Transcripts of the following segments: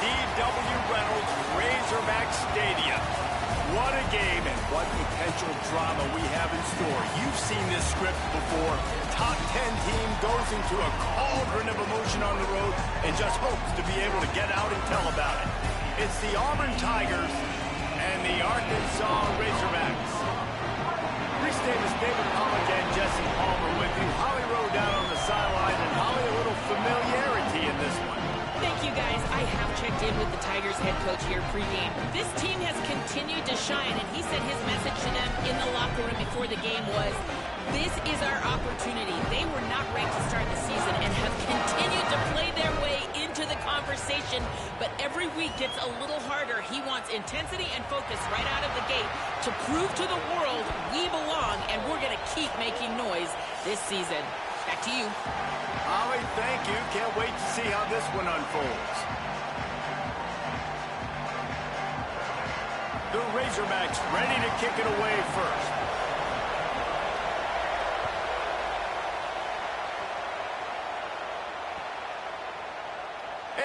D.W. Reynolds Razorback Stadium. What a game and what potential drama we have in store. You've seen this script before. Top 10 team goes into a cauldron of emotion on the road and just hopes to be able to get out and tell about it. It's the Auburn Tigers and the Arkansas Razorbacks. Reese Davis, David Pollock, and Jesse Palmer with you. Holly Rowe down on the sideline, and Holly, a little familiarity in this one. Thank you, guys. I have checked in with the Tigers head coach here pregame. This team has continued to shine, and he said his message to them in the locker room before the game was, this is our opportunity. They were not ranked to start the season and have continued to play their way into the conversation, but every week gets a little harder. He wants intensity and focus right out of the gate to prove to the world we belong, and we're going to keep making noise this season. Back to you. Holly, thank you. Can't wait to see how this one unfolds. The Razorbacks ready to kick it away first.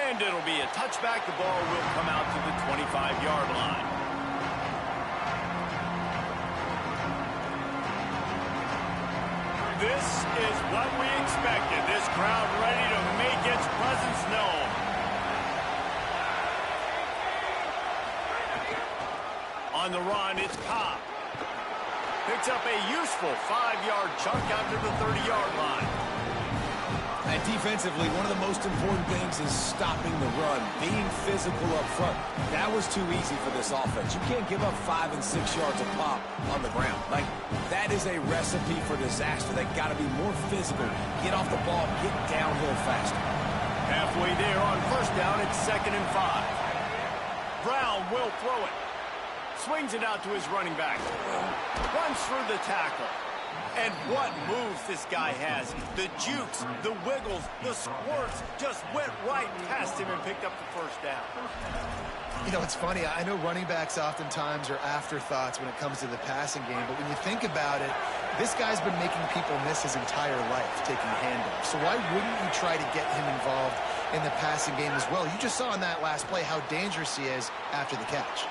And it'll be a touchback. The ball will come out to the 25-yard line. This is what we expected. This crowd ready to make its presence known. On the run, it's Cobb. Picks up a useful 5-yard chunk out to the 30-yard line. And defensively, one of the most important things is stopping the run, being physical up front. That was too easy for this offense. You can't give up 5 and 6 yards a pop on the ground. Like, that is a recipe for disaster. They got to be more physical, get off the ball, get downhill faster. Halfway there on first down, it's 2nd and 5. Brown will throw it. Swings it out to his running back. Runs through the tackle. And what moves this guy has. The jukes, the wiggles, the squirts just went right past him and picked up the first down. You know, it's funny. I know running backs oftentimes are afterthoughts when it comes to the passing game, but when you think about it, this guy's been making people miss his entire life taking handoffs. So why wouldn't you try to get him involved in the passing game as well? You just saw in that last play how dangerous he is after the catch.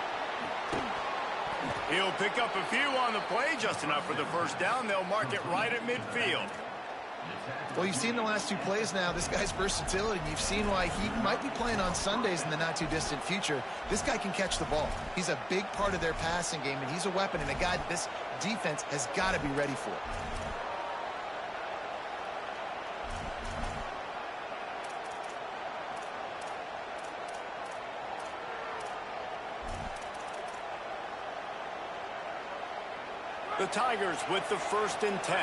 He'll pick up a few on the play, just enough for the first down. They'll mark it right at midfield. Well, you've seen the last 2 plays now. This guy's versatility. You've seen why he might be playing on Sundays in the not-too-distant future. This guy can catch the ball. He's a big part of their passing game, and he's a weapon and a guy that this defense has got to be ready for. The Tigers with the 1st and 10.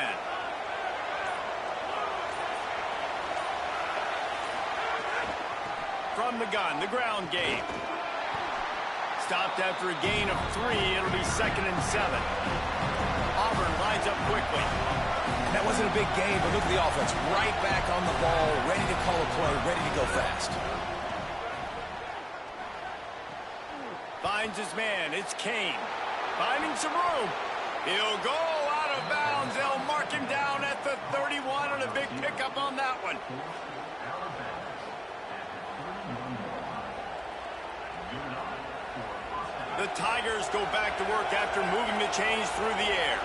From the gun, the ground game. Stopped after a gain of 3. It'll be 2nd and 7. Auburn lines up quickly. And that wasn't a big game, but look at the offense. Right back on the ball, ready to call a play, ready to go fast. Finds his man. It's Kane. Finding some room. He'll go out of bounds. They'll mark him down at the 31, and a big pickup on that one. The Tigers go back to work after moving the chains through the air.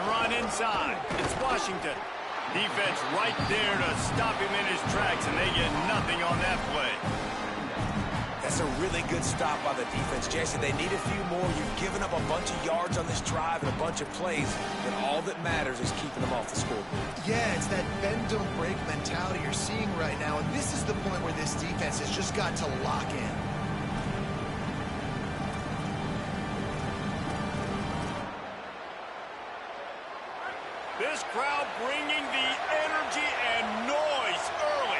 Run inside. It's Washington. Defense right there to stop him in his tracks, and they get nothing on that play. That's a really good stop by the defense, Jesse. They need a few more. You've given up a bunch of yards on this drive and a bunch of plays, but all that matters is keeping them off the scoreboard. Yeah, it's that bend-don't-break mentality you're seeing right now, and this is the point where this defense has just got to lock in. This crowd bringing the energy and noise early.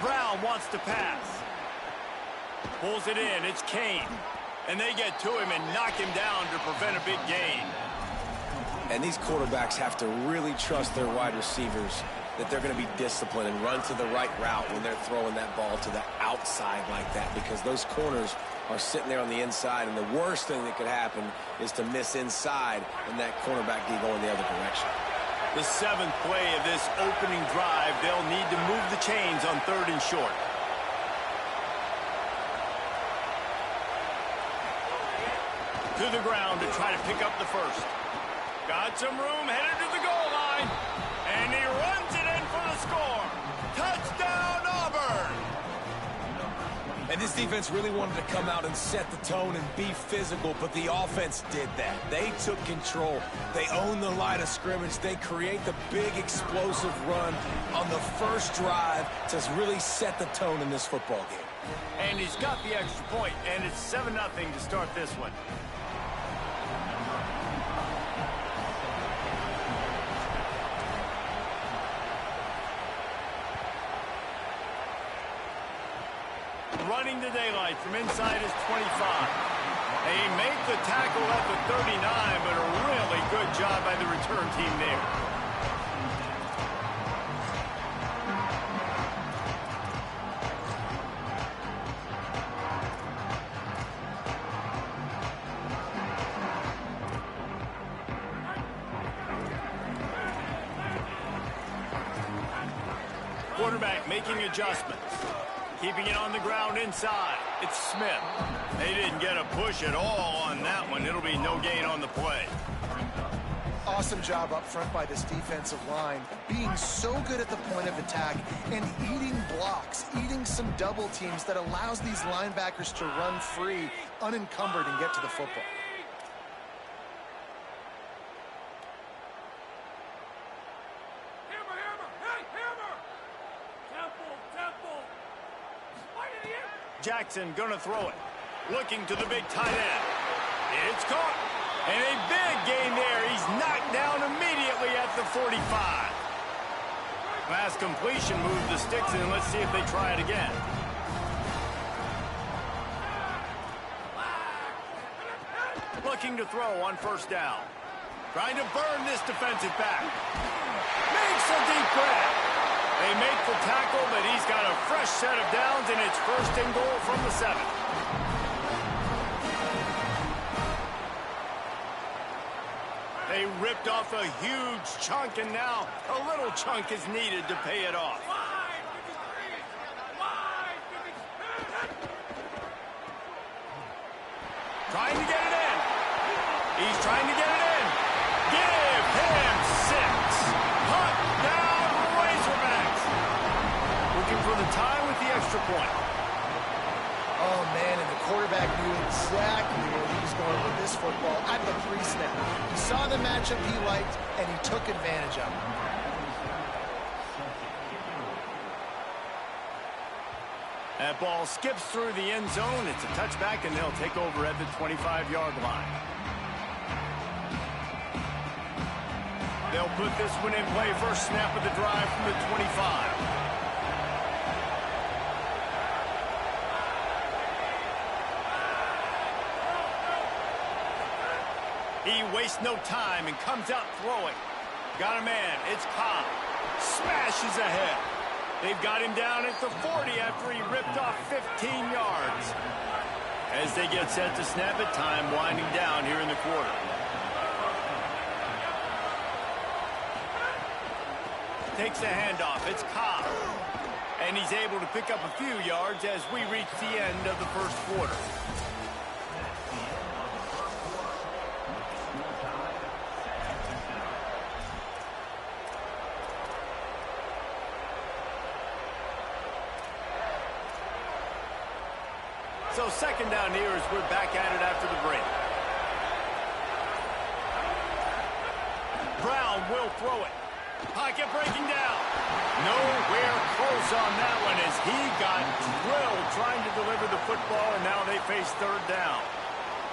Brown wants to pass. Pulls it in. It's Kane. And they get to him and knock him down to prevent a big gain. And these quarterbacks have to really trust their wide receivers that they're going to be disciplined and run to the right route when they're throwing that ball to the outside like that, because those corners are sitting there on the inside, and the worst thing that could happen is to miss inside and that cornerback D going the other direction. The 7th play of this opening drive, they'll need to move the chains on 3rd and short. To the ground to try to pick up the first. Got some room, headed to the goal line. And he runs it in for the score. Touchdown, Auburn! And this defense really wanted to come out and set the tone and be physical, but the offense did that. They took control. They owned the line of scrimmage. They create the big explosive run on the first drive to really set the tone in this football game. And he's got the extra point, and it's 7-0 to start this one. Running the daylight from inside his 25. They make the tackle at the 39, but a really good job by the return team there. Quarterback making adjustments. Keeping it on the ground inside. It's Smith. They didn't get a push at all on that one. It'll be no gain on the play. Awesome job up front by this defensive line, being so good at the point of attack and eating blocks, eating some double teams that allows these linebackers to run free, unencumbered, and get to the football. Jackson gonna throw it. Looking to the big tight end. It's caught. And a big gain there. He's knocked down immediately at the 45. Last completion moved the sticks in. Let's see if they try it again. Looking to throw on 1st down. Trying to burn this defensive back. Makes a deep grab. They make the tackle, but he's got a fresh set of downs, and it's 1st and goal from the 7. They ripped off a huge chunk, and now a little chunk is needed to pay it off. Trying to get it in. He's trying to get it in. Give him 6. Hunt down Razorbacks. Looking for the tie with the extra point. Oh, man, and the quarterback knew exactly where he was going with this football at the pre-snap. He saw the matchup he liked, and he took advantage of it. That ball skips through the end zone. It's a touchback, and they'll take over at the 25-yard line. They'll put this one in play. First snap of the drive from the 25. He wastes no time and comes out throwing. Got a man. It's Cobb. Smashes ahead. They've got him down at the 40 after he ripped off 15 yards. As they get set to snap it, time winding down here in the quarter. Takes a handoff. It's Cobb. And he's able to pick up a few yards as we reach the end of the first quarter. So 2nd down here as we're back at it after the break. Brown will throw it. Pocket breaking down. Nowhere close on that one as he got drilled trying to deliver the football, and now they face 3rd down.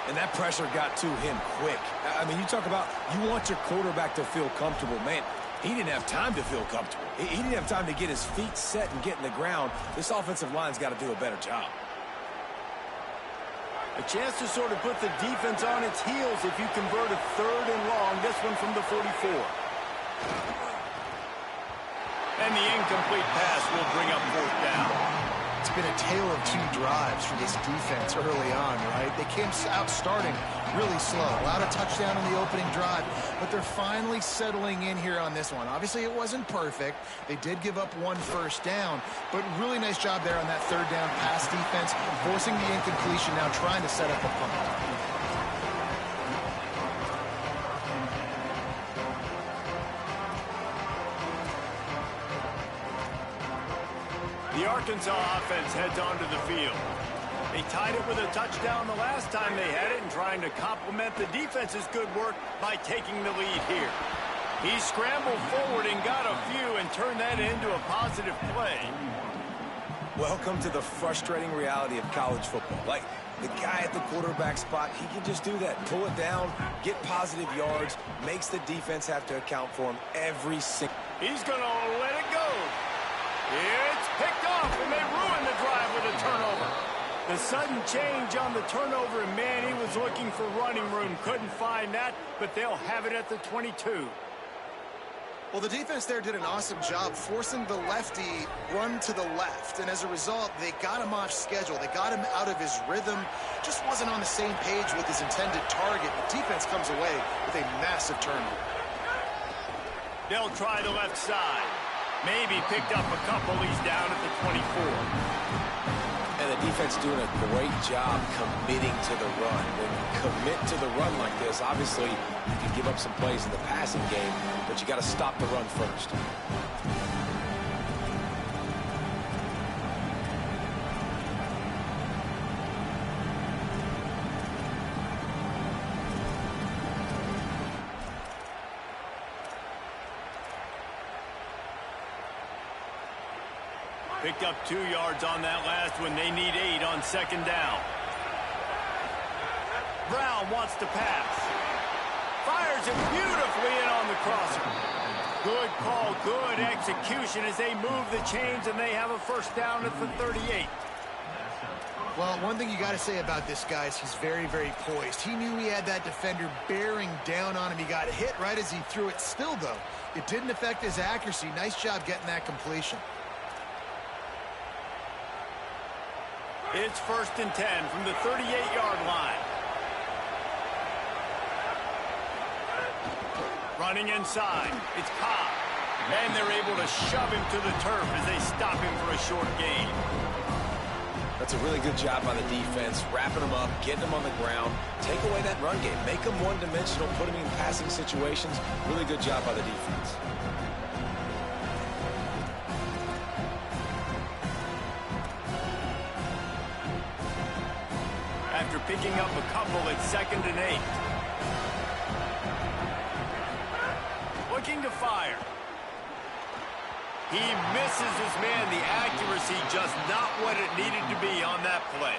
And that pressure got to him quick. I mean, you talk about you want your quarterback to feel comfortable. Man, he didn't have time to feel comfortable. He didn't have time to get his feet set and get in the ground. This offensive line's got to do a better job. A chance to sort of put the defense on its heels if you convert a 3rd and long. This one from the 44. And the incomplete pass will bring up fourth down. It's been a tale of two drives for this defense early on, right? They came out starting really slow. Allowed a touchdown in the opening drive, but they're finally settling in here on this one. Obviously, it wasn't perfect. They did give up one first down, but really nice job there on that third down pass defense, forcing the incompletion, now trying to set up a punt. The Arkansas offense heads onto the field. They tied it with a touchdown the last time they had it and trying to complement the defense's good work by taking the lead here. He scrambled forward and got a few and turned that into a positive play. Welcome to the frustrating reality of college football. Like, the guy at the quarterback spot, he can just do that. Pull it down, get positive yards, makes the defense have to account for him every single... He's going to let it go. It's picked off, and they ruin the drive with a turnover. The sudden change on the turnover, and man, he was looking for running room. Couldn't find that, but they'll have it at the 22. Well, the defense there did an awesome job forcing the lefty run to the left, and as a result, they got him off schedule. They got him out of his rhythm, just wasn't on the same page with his intended target. The defense comes away with a massive turnover. They'll try the left side. Maybe picked up a couple. He's down at the 24. And the defense doing a great job committing to the run. When you commit to the run like this, obviously you can give up some plays in the passing game, but you got to stop the run first. Picked up 2 yards on that last one. They need 8 on second down. Brown wants to pass. Fires it beautifully in on the crosser. Good call, good execution as they move the chains, and they have a first down at the 38. Well, one thing you got to say about this guy is he's very, very poised. He knew he had that defender bearing down on him. He got hit right as he threw it. Still, though, it didn't affect his accuracy. Nice job getting that completion. It's first and 10 from the 38-yard line. Running inside. It's Cobb. And they're able to shove him to the turf as they stop him for a short gain. That's a really good job by the defense, wrapping them up, getting them on the ground, take away that run game, make them one-dimensional, put them in passing situations. Really good job by the defense. After picking up a couple at second and 8. Looking to fire. He misses his man. The accuracy just not what it needed to be on that play.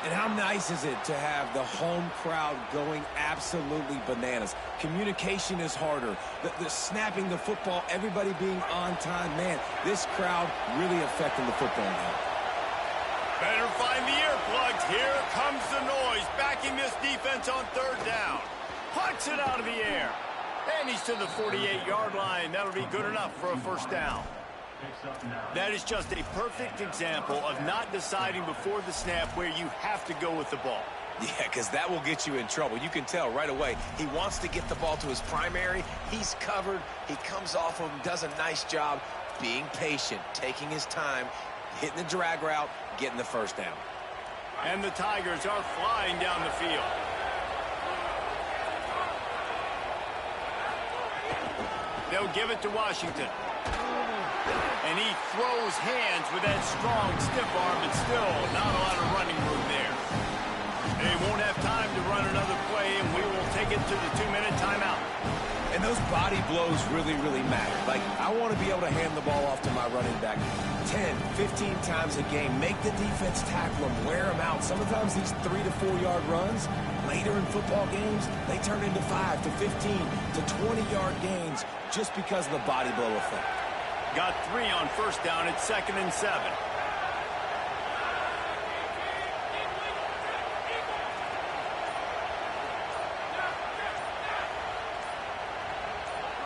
And how nice is it to have the home crowd going absolutely bananas? Communication is harder. The snapping the football, everybody being on time. Man, this crowd really affecting the football game. Better find the earplugs. Here comes the noise, backing this defense on third down. Plucks it out of the air. And he's to the 48-yard line. That'll be good enough for a first down. That is just a perfect example of not deciding before the snap where you have to go with the ball. Yeah, because that will get you in trouble. You can tell right away. He wants to get the ball to his primary. He's covered. He comes off of him, does a nice job being patient, taking his time, hitting the drag route, getting the first down. And the Tigers are flying down the field. They'll give it to Washington. And he throws hands with that strong, stiff arm, but still not a lot of running room there. They won't have time to run another play, and we will take it to the 2-minute timeout. And those body blows really, really matter. Like, I want to be able to hand the ball off to my running back 10, 15 times a game. Make the defense tackle them, wear them out. Sometimes these 3 to 4 yard runs, later in football games, they turn into 5 to 15 to 20-yard gains just because of the body blow effect. Got 3 on first down at second and 7.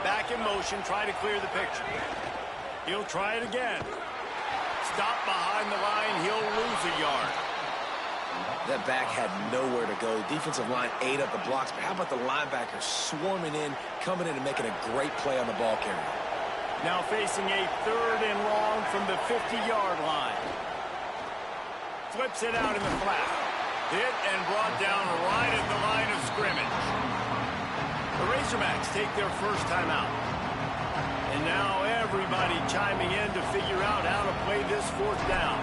Back in motion, try to clear the picture. He'll try it again. Stop behind the line. He'll lose a yard. That back had nowhere to go. Defensive line ate up the blocks, but how about the linebackers swarming in, coming in and making a great play on the ball carrier? Now facing a 3rd and long from the 50-yard line. Flips it out in the flat. Hit and brought down right at the line of scrimmage. The Razorbacks take their first time out. And now everybody chiming in to figure out how to play this 4th down.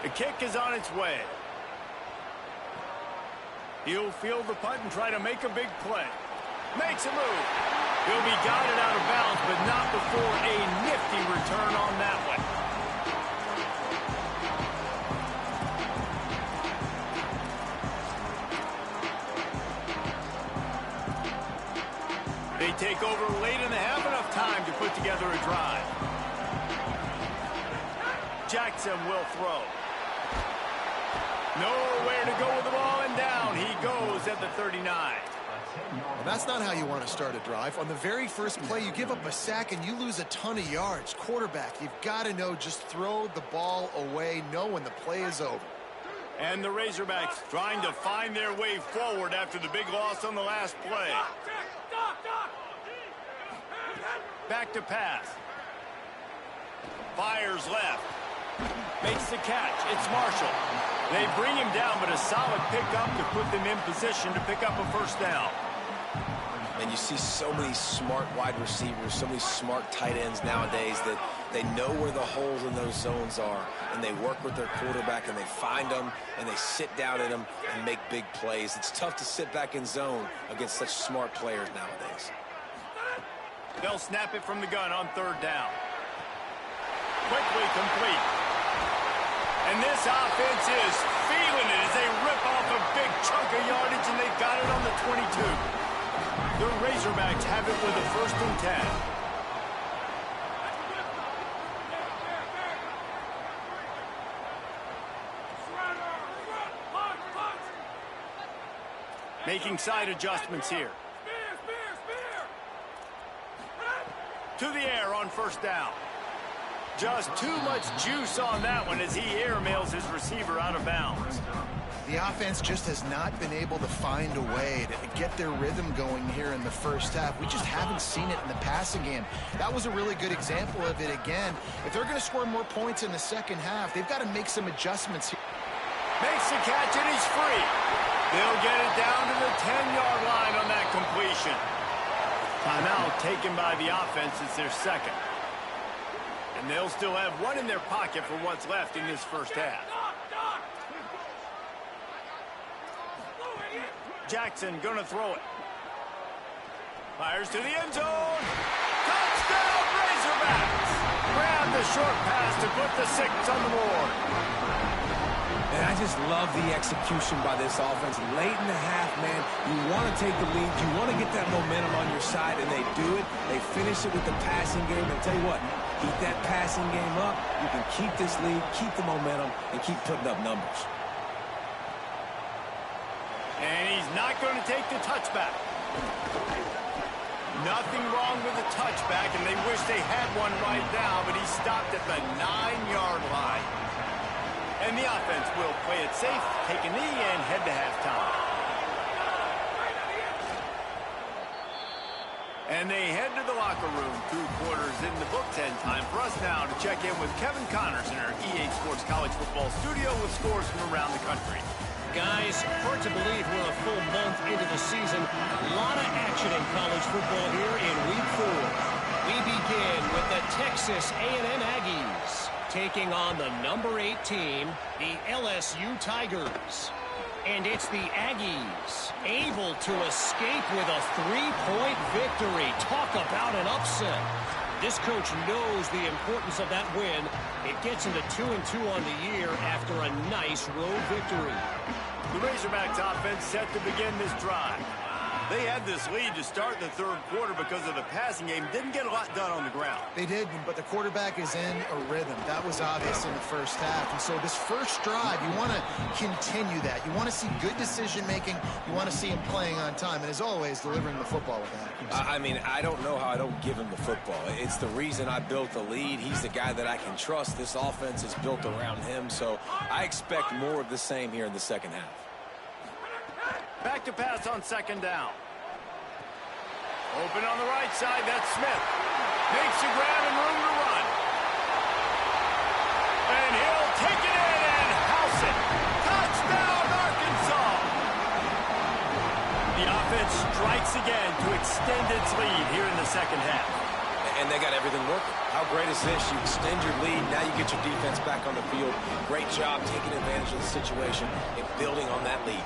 The kick is on its way. He'll field the punt and try to make a big play. Makes a move. He'll be guided out of bounds, but not before a nifty return on that one. They take over late in the half, enough time to put together a drive. Jackson will throw. Nowhere to go with the ball, and down he goes at the 39. Well, that's not how you want to start a drive. On the very first play, you give up a sack and you lose a ton of yards. Quarterback, you've got to know, just throw the ball away, know when the play is over. And the Razorbacks trying to find their way forward after the big loss on the last play. Back to pass. Fires left. Makes the catch. It's Marshall. They bring him down, but a solid pickup to put them in position to pick up a first down. And you see so many smart wide receivers, so many smart tight ends nowadays that they know where the holes in those zones are, and they work with their quarterback, and they find them, and they sit down in them and make big plays. It's tough to sit back in zone against such smart players nowadays. They'll snap it from the gun on 3rd down. Quickly complete. And this offense is feeling it as they rip off a big chunk of yardage, and they've got it on the 22. The Razorbacks have it with a 1st and 10. Making side adjustments here. To the air on 1st down. Just too much juice on that one as he airmails his receiver out of bounds. The offense just has not been able to find a way to get their rhythm going here in the first half. We just haven't seen it in the passing game. That was a really good example of it again. If they're going to score more points in the second half, they've got to make some adjustments here. Makes the catch, and he's free. They'll get it down to the 10-yard line on that completion. Timeout taken by the offense. It's their 2nd. And they'll still have one in their pocket for what's left in this first half. Jackson gonna throw it. Fires to the end zone. Touchdown, Razorbacks! Grab the short pass to put the 6 on the board. And I just love the execution by this offense. Late in the half, man, you want to take the lead. You want to get that momentum on your side, and they do it. They finish it with the passing game. And tell you what, keep that passing game up. You can keep this lead, keep the momentum, and keep putting up numbers. And he's not going to take the touchback. Nothing wrong with the touchback, and they wish they had one right now, but he stopped at the 9-yard line. And the offense will play it safe, take a knee, and head to halftime. And they head to the locker room, 2 quarters in the books, and time for us now to check in with Kevin Connors in our EA Sports College Football studio with scores from around the country. Guys, hard to believe we're a full month into the season. A lot of action in college football here in Week 4. We begin with the Texas A&M Aggies taking on the number 8 team, the LSU Tigers. And it's the Aggies able to escape with a 3-point victory. Talk about an upset. This coach knows the importance of that win. It gets him to 2-2 on the year after a nice road victory. The Razorbacks offense set to begin this drive. They had this lead to start the third quarter because of the passing game. Didn't get a lot done on the ground. They did, but the quarterback is in a rhythm. That was obvious in the first half. And so this first drive, you want to continue that. You want to see good decision-making. You want to see him playing on time. And as always, delivering the football with accuracy. I mean, I don't know how I don't give him the football. It's the reason I built the lead. He's the guy that I can trust. This offense is built around him. So I expect more of the same here in the second half. Back to pass on second down. Open on the right side, that's Smith. Makes a grab and room to run. And he'll take it in and house it. Touchdown, Arkansas! The offense strikes again to extend its lead here in the second half. And they got everything working. How great is this? You extend your lead, now you get your defense back on the field. Great job taking advantage of the situation and building on that lead.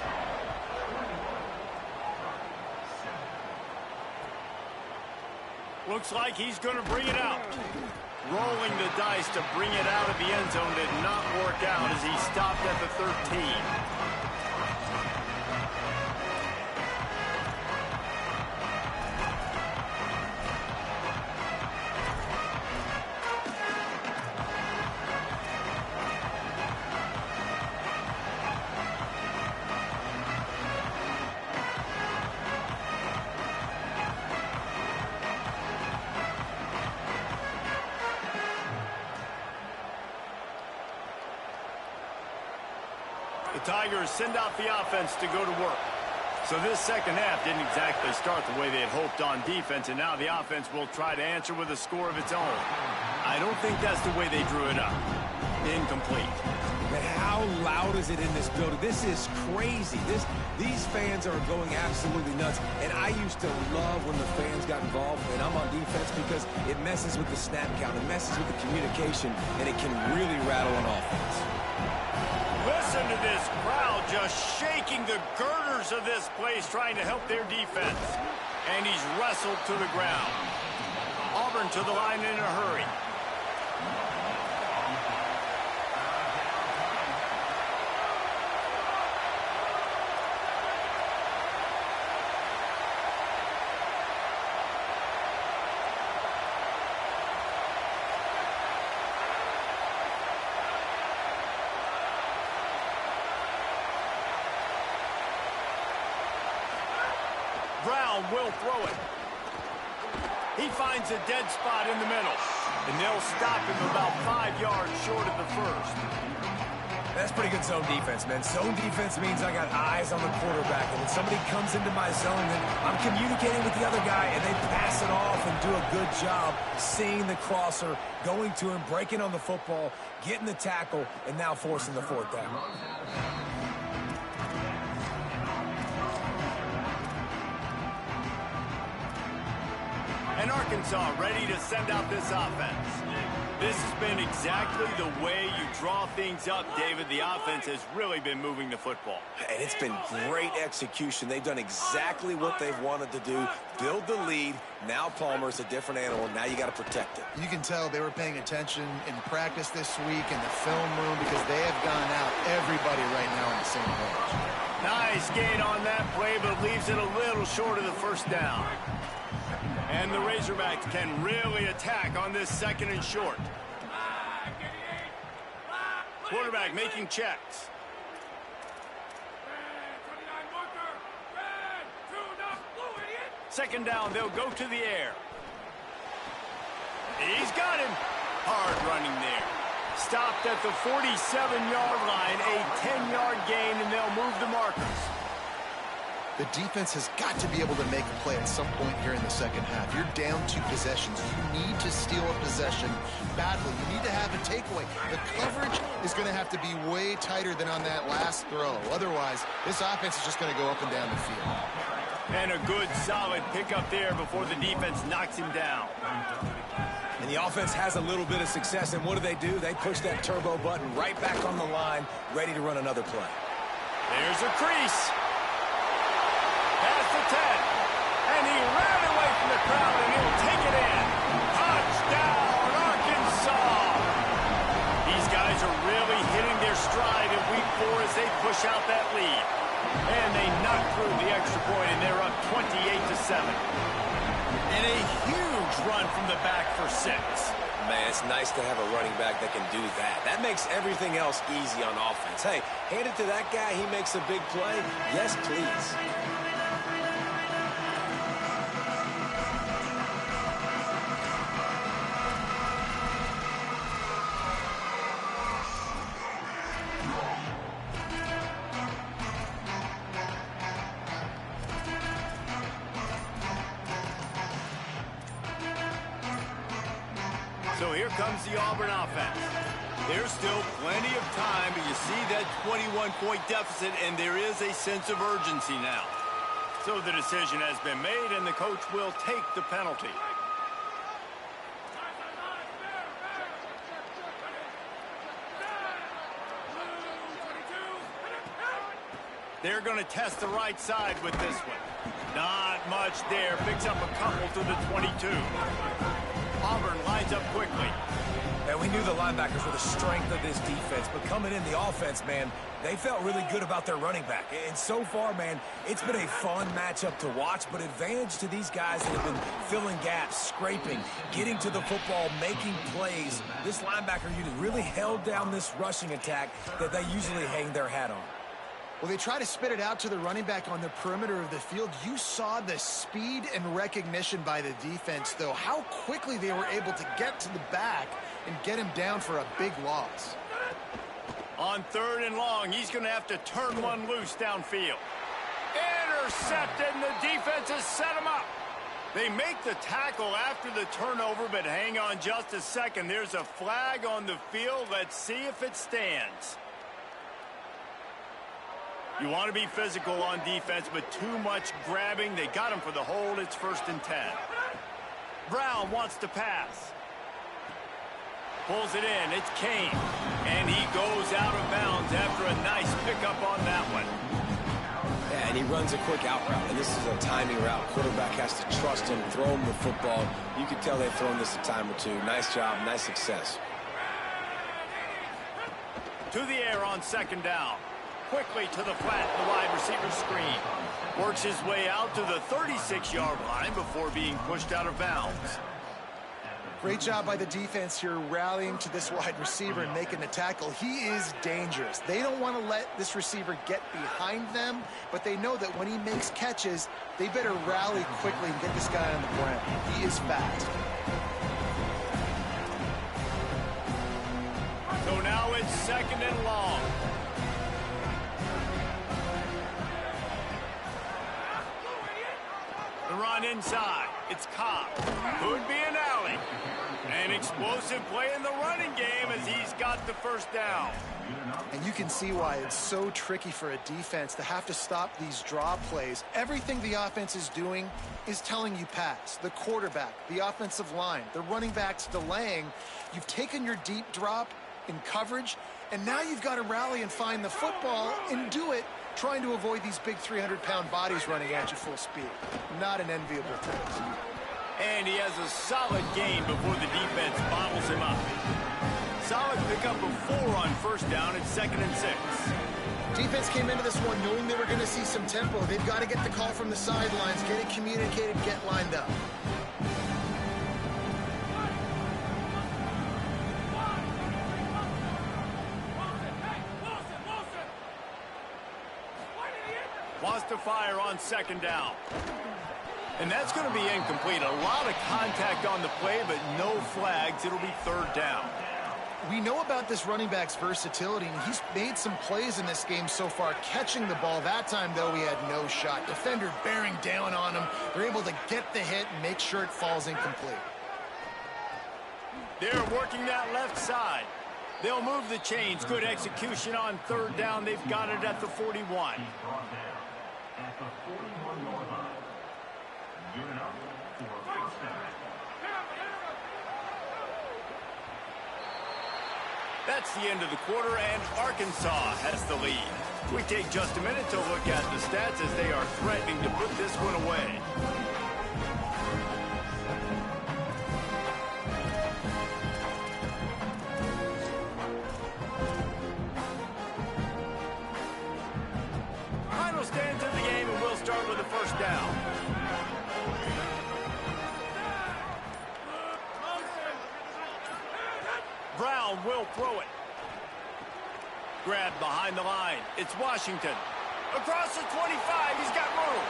Looks like he's going to bring it out. Rolling the dice to bring it out of the end zone did not work out as he stopped at the 13. The Tigers send out the offense to go to work. So this second half didn't exactly start the way they had hoped on defense, and now the offense will try to answer with a score of its own. I don't think that's the way they drew it up. Incomplete. Man, how loud is it in this building? This is crazy. These fans are going absolutely nuts. And I used to love when the fans got involved, and I'm on defense because it messes with the snap count, it messes with the communication, and it can really rattle an offense. Listen to this crowd just shaking the girders of this place, trying to help their defense. And he's wrestled to the ground. Auburn to the line in a hurry. Brown will throw it. He finds a dead spot in the middle. And they'll stop him about 5 yards short of the first. That's pretty good zone defense, man. Zone defense means I got eyes on the quarterback. And when somebody comes into my zone, then I'm communicating with the other guy, and they pass it off and do a good job seeing the crosser, going to him, breaking on the football, getting the tackle, and now forcing the fourth down. And Arkansas ready to send out this offense. This has been exactly the way you draw things up, David. The offense has really been moving the football. And it's been great execution. They've done exactly what they've wanted to do. Build the lead. Now Palmer's a different animal. Now you got to protect it. You can tell they were paying attention in practice this week in the film room because they have gone out everybody right now on the same page. Nice gain on that play, but leaves it a little short of the first down. And the Razorbacks can really attack on this second and short. Quarterback making checks. Second down, they'll go to the air. He's got him. Hard running there. Stopped at the 47-yard line, a 10-yard gain, and they'll move the markers. The defense has got to be able to make a play at some point here in the second half. You're down 2 possessions. You need to steal a possession badly. You need to have a takeaway. The coverage is going to have to be way tighter than on that last throw. Otherwise, this offense is just going to go up and down the field. And a good, solid pickup there before the defense knocks him down. And the offense has a little bit of success, and what do? They push that turbo button right back on the line, ready to run another play. There's a crease. Past the 10. And he ran away from the crowd, and he'll take it in. Touchdown, Arkansas! These guys are really hitting their stride in week 4 as they push out that lead. And they knock through the extra point, and they're up 28-7. And a huge run from the back for 6. Man, it's nice to have a running back that can do that. That makes everything else easy on offense. Hey, hand it to that guy. He makes a big play. Yes, please. So here comes the Auburn offense. There's still plenty of time, but you see that 21-point deficit, and there is a sense of urgency now. So the decision has been made, and the coach will take the penalty. They're going to test the right side with this one. Not much there. Picks up a couple to the 22. Auburn lines up quickly. And we knew the linebackers were the strength of this defense, but coming in the offense, man, they felt really good about their running back. And so far, man, it's been a fun matchup to watch, but advantage to these guys that have been filling gaps, scraping, getting to the football, making plays. This linebacker unit really held down this rushing attack that they usually hang their hat on. Well, they try to spit it out to the running back on the perimeter of the field. You saw the speed and recognition by the defense, though, how quickly they were able to get to the back and get him down for a big loss. On 3rd and long, he's going to have to turn one loose downfield. Intercepted, and the defense has set him up. They make the tackle after the turnover, but hang on just a second. There's a flag on the field. Let's see if it stands. You want to be physical on defense, but too much grabbing. They got him for the hold. It's 1st and 10. Brown wants to pass. Pulls it in. It's Kane. And he goes out of bounds after a nice pickup on that one. Yeah, and he runs a quick out route, and this is a timing route. Quarterback has to trust him, throw him the football. You can tell they've thrown this a time or two. Nice job, nice success. To the air on 2nd down. Quickly to the flat, the wide receiver screen. Works his way out to the 36-yard line before being pushed out of bounds. Great job by the defense here rallying to this wide receiver and making the tackle. He is dangerous. They don't want to let this receiver get behind them, but they know that when he makes catches, they better rally quickly and get this guy on the ground. He is fast. So now it's 2nd and long. The run inside. It's Cobb. Could be an alley. An explosive play in the running game as he's got the 1st down. And you can see why it's so tricky for a defense to have to stop these draw plays. Everything the offense is doing is telling you pass. The quarterback, the offensive line, the running backs delaying. You've taken your deep drop in coverage, and now you've got to rally and find the football and do it trying to avoid these big 300-pound bodies running at you full speed. Not an enviable task. And he has a solid gain before the defense bottles him up. Solid pickup of 4 on 1st down at 2nd and 6. Defense came into this one knowing they were going to see some tempo. They've got to get the call from the sidelines, get it communicated, get lined up. Wants to fire on 2nd down. And that's going to be incomplete. A lot of contact on the play, but no flags. It'll be 3rd down. We know about this running back's versatility, and he's made some plays in this game so far, catching the ball. That time, though, he had no shot. Defender bearing down on him. They're able to get the hit and make sure it falls incomplete. They're working that left side. They'll move the chains. Good execution on 3rd down. They've got it at the 41. That's the end of the quarter, and Arkansas has the lead. We take just a minute to look at the stats as they are threatening to put this one away. Final will throw it. Grabbed behind the line. It's Washington. Across the 25, he's got room.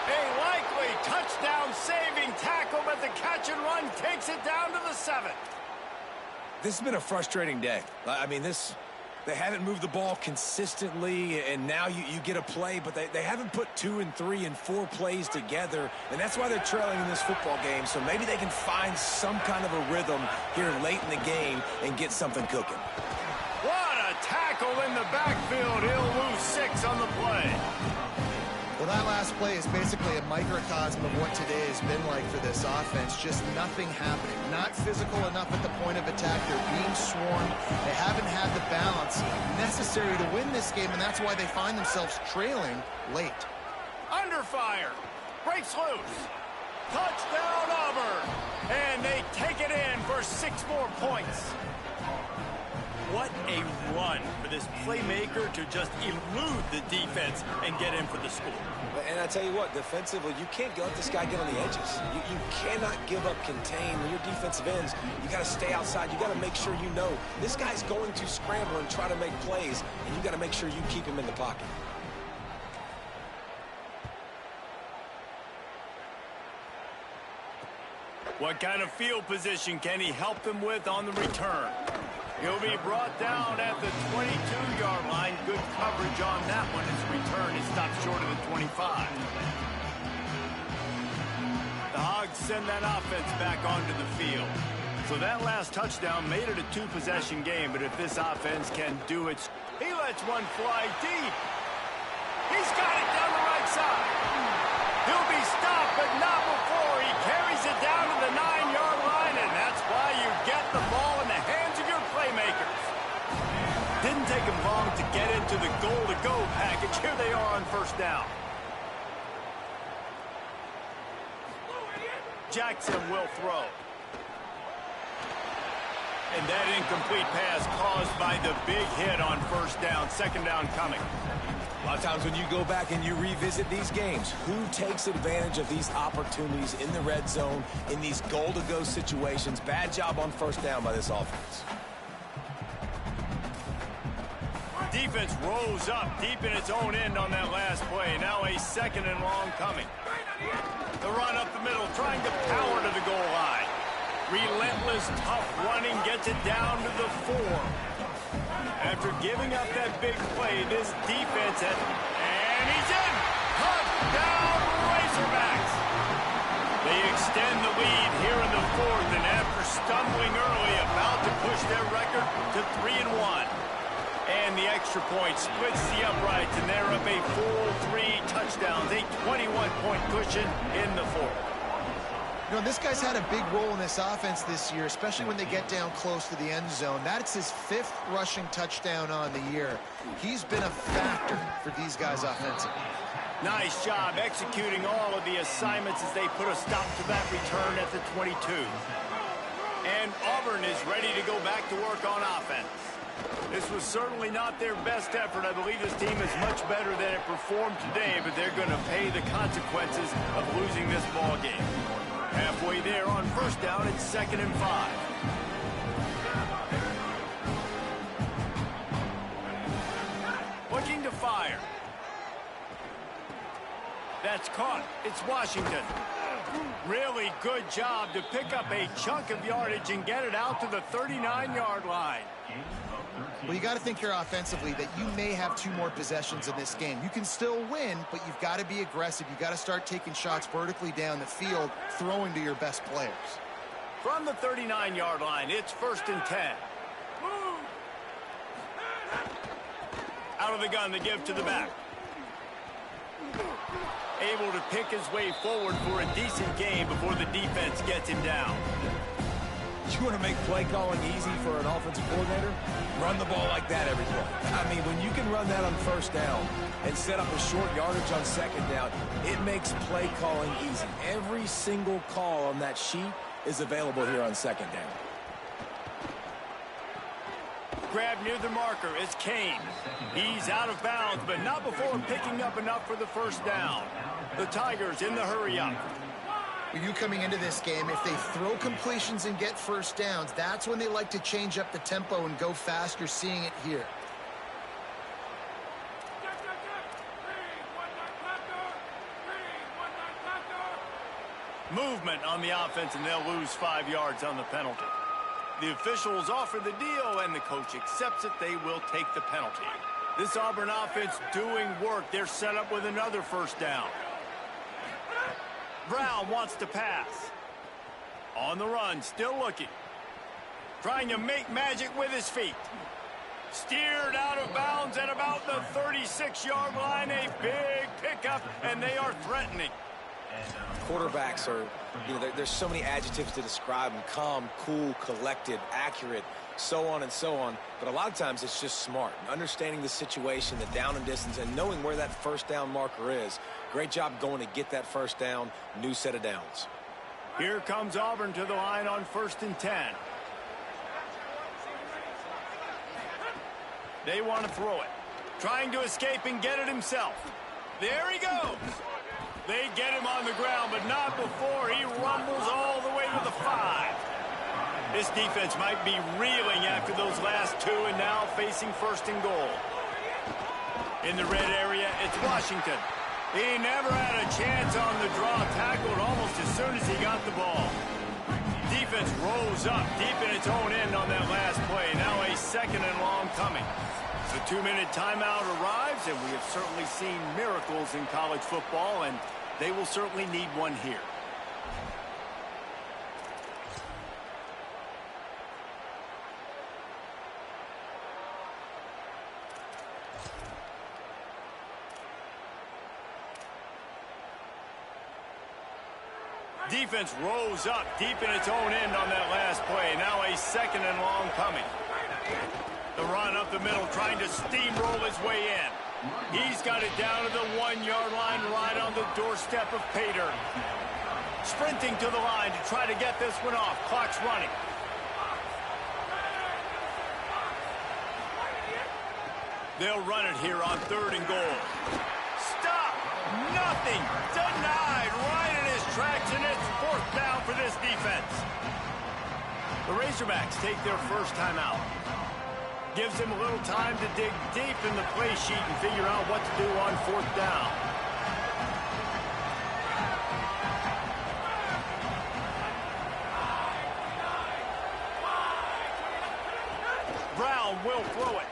A likely touchdown-saving tackle, but the catch and run takes it down to the 7. This has been a frustrating day. I mean, they haven't moved the ball consistently, and now you get a play, but they haven't put 2 and 3 and 4 plays together, and that's why they're trailing in this football game. So maybe they can find some kind of a rhythm here late in the game and get something cooking. What a tackle in the backfield. He'll lose 6 on the play. Well, that last play is basically a microcosm of what today has been like for this offense. Just nothing happening. Not physical enough at the point of attack. They're being swarmed. They haven't had the balance necessary to win this game, and that's why they find themselves trailing late. Under fire. Breaks loose. Touchdown, Auburn. And they take it in for 6 more points. What a run for this playmaker to just elude the defense and get in for the score. And I tell you what, defensively, you can't let this guy get on the edges. You cannot give up contain. When your defensive ends, you got to stay outside. You got to make sure you know this guy's going to scramble and try to make plays, and you got to make sure you keep him in the pocket. What kind of field position can he help them with on the return? He'll be brought down at the 22-yard line. Good coverage on that one. His return is stopped short of the 25. The Hogs send that offense back onto the field. So that last touchdown made it a 2-possession game, but if this offense can do it, he lets one fly deep. He's got it down the right side. He'll be stopped, but not before he carries it down to the 9-yard line, and that's why you get the ball in the hands of your playmakers. Didn't take him long to get into the goal-to-go package. Here they are on first down. Jackson will throw. And that incomplete pass caused by the big hit on first down. Second down coming. A lot of times when you go back and you revisit these games, who takes advantage of these opportunities in the red zone, in these goal-to-go situations? Bad job on first down by this offense. Defense rose up deep in its own end on that last play. Now a second and long coming. The run up the middle, trying to power to the goal line. Relentless, tough running gets it down to the 4. After giving up that big play, this defense has... And he's in! Touchdown, Razorbacks! They extend the lead here in the 4th, and after stumbling early, about to push their record to 3-1. And the extra point splits the uprights, and they're up a full 3 touchdowns, a 21-point cushion in the 4th. You know, this guy's had a big role in this offense this year, especially when they get down close to the end zone. That's his 5th rushing touchdown on the year. He's been a factor for these guys offensively. Nice job executing all of the assignments as they put a stop to that return at the 22. And Auburn is ready to go back to work on offense. This was certainly not their best effort. I believe this team is much better than it performed today, but they're going to pay the consequences of losing this ball game. Halfway there on first down, it's 2nd and 5. Looking to fire. That's caught. It's Washington. Really good job to pick up a chunk of yardage and get it out to the 39-yard line. Well, you got to think here offensively that you may have 2 more possessions in this game. You can still win, but you've got to be aggressive. You've got to start taking shots vertically down the field, throwing to your best players. From the 39-yard line, it's 1st and 10. Out of the gun, the give to the back. Able to pick his way forward for a decent gain before the defense gets him down. You want to make play calling easy for an offensive coordinator? Run the ball like that every play. I mean, when you can run that on first down and set up a short yardage on second down, it makes play calling easy. Every single call on that sheet is available here on second down. Grab near the marker. It's Kane. He's out of bounds, but not before picking up enough for the first down. The Tigers in the hurry up. We knew coming into this game, if they throw completions and get first downs, that's when they like to change up the tempo and go fast. You're seeing it here. Movement on the offense, and they'll lose 5 yards on the penalty. The officials offer the deal, and the coach accepts it. They will take the penalty. This Auburn offense doing work. They're set up with another first down. Brown wants to pass. On the run, still looking. Trying to make magic with his feet. Steered out of bounds at about the 36-yard line. A big pickup, and they are threatening. Quarterbacks are, there's so many adjectives to describe them. Calm, cool, collected, accurate, so on and so on. But a lot of times it's just smart. Understanding the situation, the down and distance, and knowing where that first down marker is. Great job going to get that first down. New set of downs. Here comes Auburn to the line on 1st and 10. They want to throw it. Trying to escape and get it himself. There he goes. They get him on the ground, but not before he rumbles all the way to the 5. This defense might be reeling after those last 2 and now facing 1st and goal. In the red area, it's Washington. He never had a chance on the draw, tackled almost as soon as he got the ball. Defense rose up deep in its own end on that last play. Now a 2nd and long coming. The 2-minute timeout arrives, and we have certainly seen miracles in college football, and they will certainly need one here. Defense rose up deep in its own end on that last play. Now a 2nd and long coming. The run up the middle, trying to steamroll his way in. He's got it down to the 1-yard line, right on the doorstep of Pater. Sprinting to the line to try to get this one off. Clock's running. They'll run it here on 3rd and goal. Stop! Nothing! Denied right in his tracks, and it's 4th down for this defense. The Razorbacks take their first timeout. Gives him a little time to dig deep in the play sheet and figure out what to do on 4th down. Brown will throw it.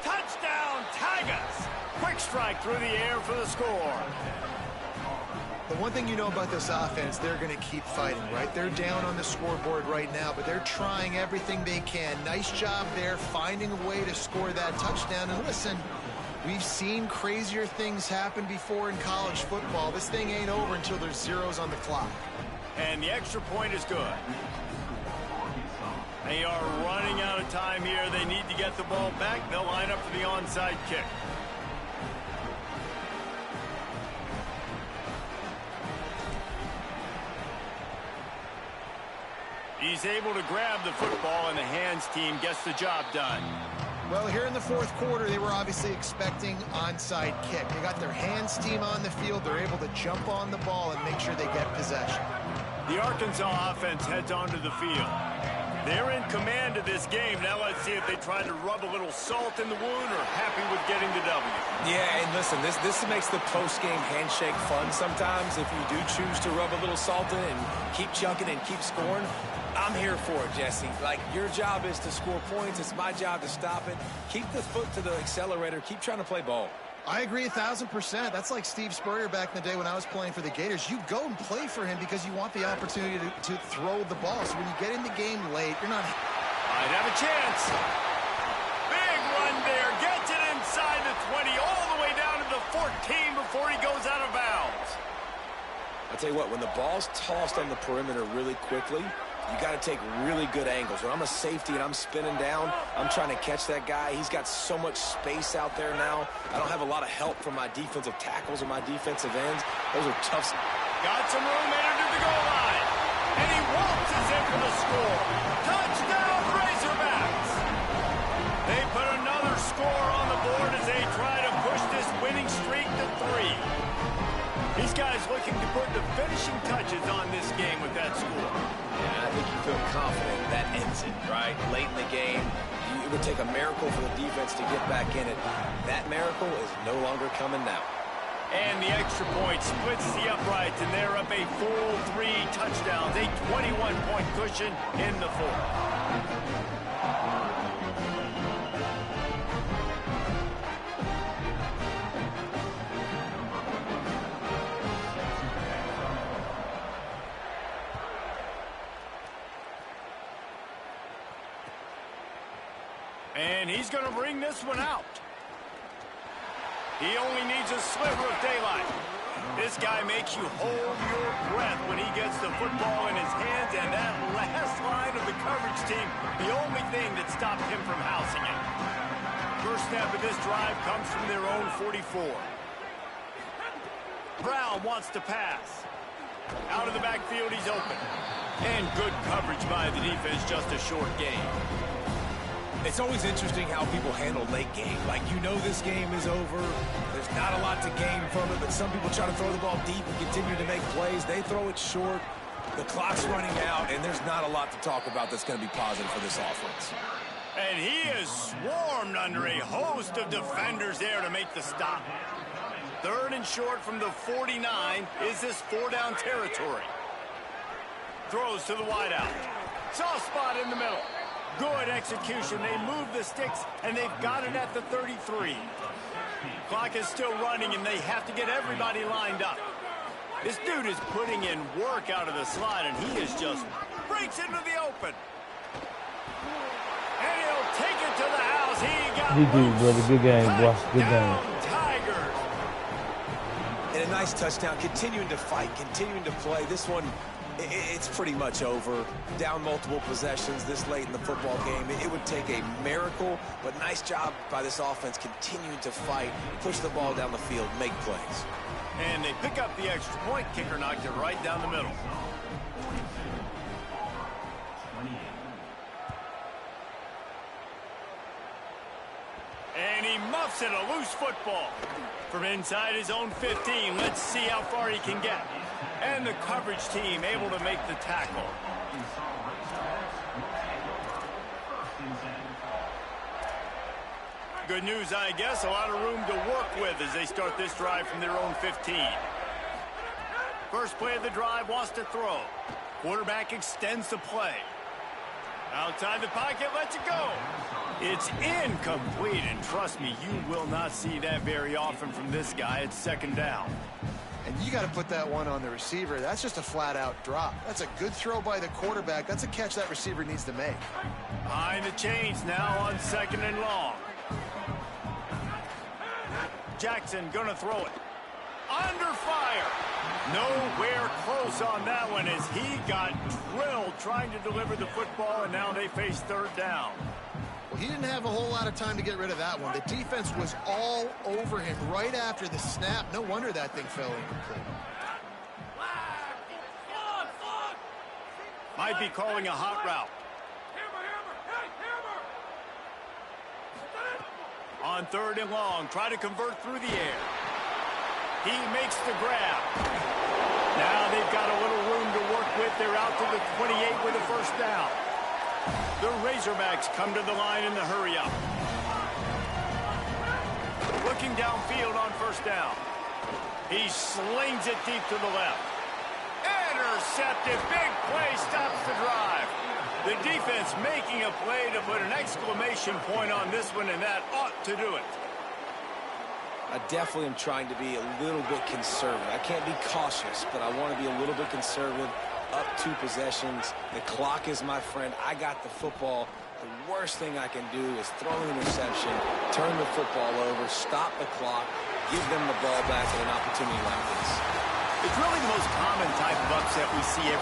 Touchdown, Tigers! Quick strike through the air for the score. The one thing you know about this offense, they're going to keep fighting, right? They're down on the scoreboard right now, but they're trying everything they can. Nice job there, finding a way to score that touchdown. And listen, we've seen crazier things happen before in college football. This thing ain't over until there's zeros on the clock. And the extra point is good. They are running out of time here. They need to get the ball back. They'll line up for the onside kick. He's able to grab the football, and the hands team gets the job done. Well, here in the 4th quarter, they were obviously expecting onside kick. They got their hands team on the field. They're able to jump on the ball and make sure they get possession. The Arkansas offense heads onto the field. They're in command of this game. Now let's see if they try to rub a little salt in the wound or happy with getting the W. Yeah, and listen, this makes the post-game handshake fun sometimes. If you do choose to rub a little salt in and keep chucking and keep scoring, I'm here for it, Jesse. Like, your job is to score points. It's my job to stop it. Keep the foot to the accelerator. Keep trying to play ball. I agree 1,000%. That's like Steve Spurrier back in the day when I was playing for the Gators. You go and play for him because you want the opportunity to throw the ball. So when you get in the game late, you're not... Might have a chance. Big run there. Gets it inside the 20, all the way down to the 14 before he goes out of bounds. I'll tell you what, when the ball's tossed on the perimeter really quickly, you got to take really good angles. When I'm a safety and I'm spinning down, I'm trying to catch that guy. He's got so much space out there now. I don't have a lot of help from my defensive tackles or my defensive ends. Those are tough. Got some room entered to the goal line. And he waltzes in for the score. Touchdown, Razorbacks! They put another score on the board as they try to push this winning streak to 3. These guys looking to put the finishing touches on this game with that score. Yeah, I think you feel confident that ends it, right? Late in the game, it would take a miracle for the defense to get back in it. That miracle is no longer coming now. And the extra point splits the uprights, and they're up a full 3 touchdowns, a 21-point cushion in the fourth. And he's going to bring this one out. He only needs a sliver of daylight. This guy makes you hold your breath when he gets the football in his hands, and that last line of the coverage team, the only thing that stopped him from housing it. First snap of this drive comes from their own 44. Brown wants to pass. Out of the backfield, he's open. And good coverage by the defense, just a short gain. It's always interesting how people handle late game. Like, you know this game is over. There's not a lot to gain from it, but some people try to throw the ball deep and continue to make plays. They throw it short. The clock's running out, and there's not a lot to talk about that's going to be positive for this offense. And he is swarmed under a host of defenders there to make the stop. 3rd and short from the 49. Is this 4-down territory? Throws to the wideout. Soft spot in the middle. Good execution. They move the sticks, and they've got it at the 33. Clock is still running, and they have to get everybody lined up. This dude is putting in work out of the slot, and he is just breaks into the open. And he'll take it to the house. He got GG, brother. Good game, boy. Good game. Tigers. And a nice touchdown. Continuing to fight, continuing to play. This one, it's pretty much over. Down multiple possessions this late in the football game. It would take a miracle, but nice job by this offense continuing to fight, push the ball down the field, make plays. And they pick up the extra point. Kicker knocked it right down the middle. And he muffs it, a loose football. From inside his own 15, let's see how far he can get. And the coverage team able to make the tackle. Good news, I guess. A lot of room to work with as they start this drive from their own 15. First play of the drive, wants to throw. Quarterback extends the play. Outside the pocket, lets it go. It's incomplete, and trust me, you will not see that very often from this guy. It's 2nd down. And you got to put that one on the receiver. That's just a flat-out drop. That's a good throw by the quarterback. That's a catch that receiver needs to make. Behind the chains now on 2nd and long. Jackson gonna throw it. Under fire. Nowhere close on that one as he got drilled trying to deliver the football, and now they face 3rd down. Well, he didn't have a whole lot of time to get rid of that one. The defense was all over him right after the snap. No wonder that thing fell incomplete. Might be calling a hot route. On 3rd and long, try to convert through the air. He makes the grab. Now they've got a little room to work with. They're out to the 28 with a 1st down. The Razorbacks come to the line in the hurry up. Looking downfield on 1st down. He slings it deep to the left. Intercepted. Big play stops the drive. The defense making a play to put an exclamation point on this one, and that ought to do it. I definitely am trying to be a little bit conservative. I can't be cautious, but I want to be a little bit conservative. Up 2 possessions. The clock is my friend. I got the football. The worst thing I can do is throw an interception, turn the football over, stop the clock, give them the ball back at an opportunity like this. It's really the most common type of upset we see every